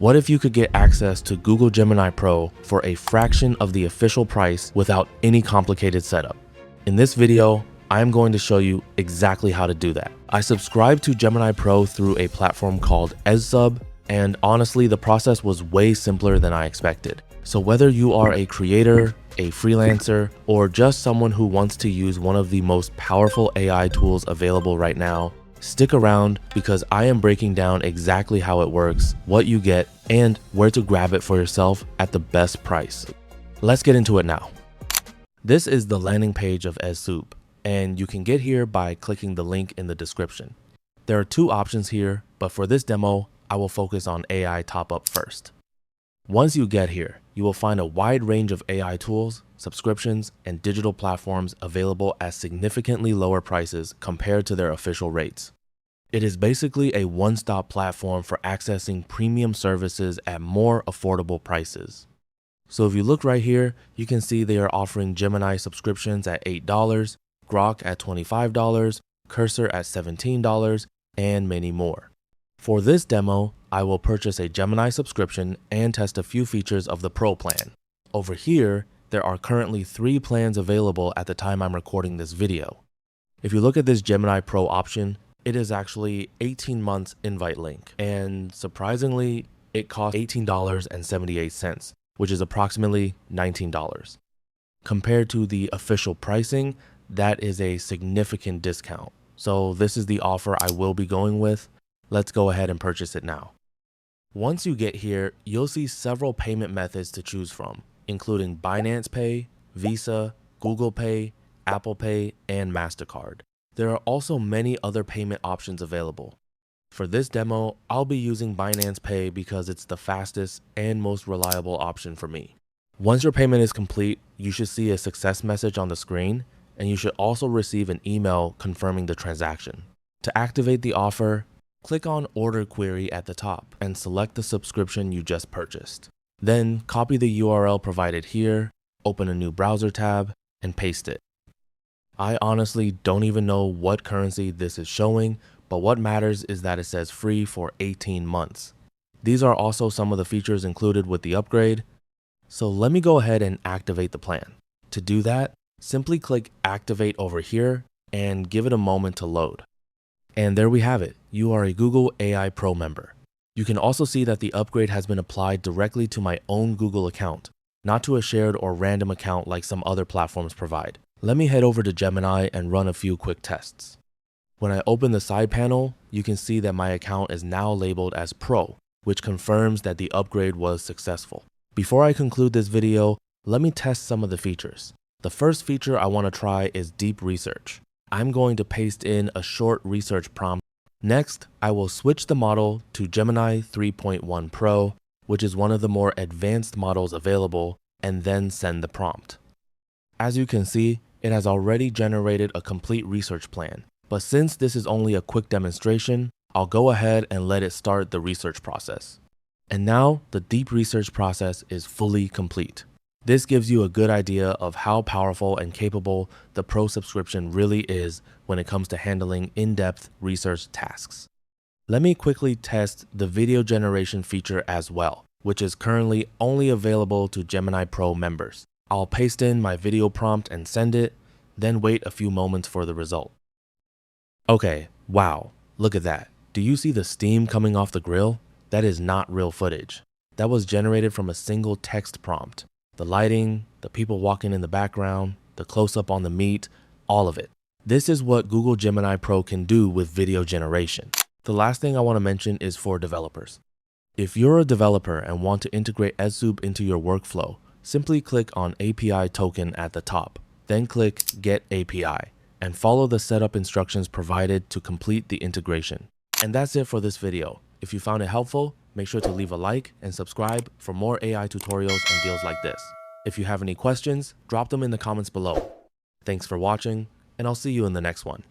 What if you could get access to Google Gemini Pro for a fraction of the official price without any complicated setup? In this video, I am going to show you exactly how to do that. I subscribed to Gemini Pro through a platform called Ezsub, and honestly, the process was way simpler than I expected. So whether you are a creator, a freelancer, or just someone who wants to use one of the most powerful AI tools available right now, stick around because I am breaking down exactly how it works, what you get, and where to grab it for yourself at the best price. Let's get into it now. This is the landing page of Ezsub, and you can get here by clicking the link in the description. There are two options here, but for this demo, I will focus on AI top-up first. Once you get here, you will find a wide range of AI tools, subscriptions, and digital platforms available at significantly lower prices compared to their official rates. It is basically a one-stop platform for accessing premium services at more affordable prices. So if you look right here, you can see they are offering Gemini subscriptions at $8, Grok at $25, Cursor at $17, and many more. For this demo, I will purchase a Gemini subscription and test a few features of the Pro plan. Over here, there are currently 3 plans available at the time I'm recording this video. If you look at this Gemini Pro option, it is actually 18 months invite link, and surprisingly, it costs $18.78, which is approximately $19. Compared to the official pricing, that is a significant discount. So this is the offer I will be going with. Let's go ahead and purchase it now. Once you get here, you'll see several payment methods to choose from, including Binance Pay, Visa, Google Pay, Apple Pay, and MasterCard. There are also many other payment options available. For this demo, I'll be using Binance Pay because it's the fastest and most reliable option for me. Once your payment is complete, you should see a success message on the screen, and you should also receive an email confirming the transaction. To activate the offer, click on Order Query at the top and select the subscription you just purchased. Then copy the URL provided here, open a new browser tab, and paste it. I honestly don't even know what currency this is showing, but what matters is that it says free for 18 months. These are also some of the features included with the upgrade. So let me go ahead and activate the plan. To do that, simply click Activate over here and give it a moment to load. And there we have it. You are a Google AI Pro member. You can also see that the upgrade has been applied directly to my own Google account, not to a shared or random account like some other platforms provide. Let me head over to Gemini and run a few quick tests. When I open the side panel, you can see that my account is now labeled as Pro, which confirms that the upgrade was successful. Before I conclude this video, let me test some of the features. The first feature I want to try is Deep Research. I'm going to paste in a short research prompt. Next, I will switch the model to Gemini 3.1 Pro, which is one of the more advanced models available, and then send the prompt. As you can see, it has already generated a complete research plan, but since this is only a quick demonstration, I'll go ahead and let it start the research process. And now the deep research process is fully complete. This gives you a good idea of how powerful and capable the Pro subscription really is when it comes to handling in-depth research tasks. Let me quickly test the video generation feature as well, which is currently only available to Gemini Pro members. I'll paste in my video prompt and send it, then wait a few moments for the result. Okay, wow, look at that. Do you see the steam coming off the grill? That is not real footage. That was generated from a single text prompt. The lighting, the people walking in the background, the close-up on the meat, all of it. This is what Google Gemini Pro can do with video generation. The last thing I want to mention is for developers. If you're a developer and want to integrate Ezsub into your workflow, simply click on API token at the top, then click Get API, and follow the setup instructions provided to complete the integration. And that's it for this video. If you found it helpful, make sure to leave a like and subscribe for more AI tutorials and deals like this. If you have any questions, drop them in the comments below. Thanks for watching, and I'll see you in the next one.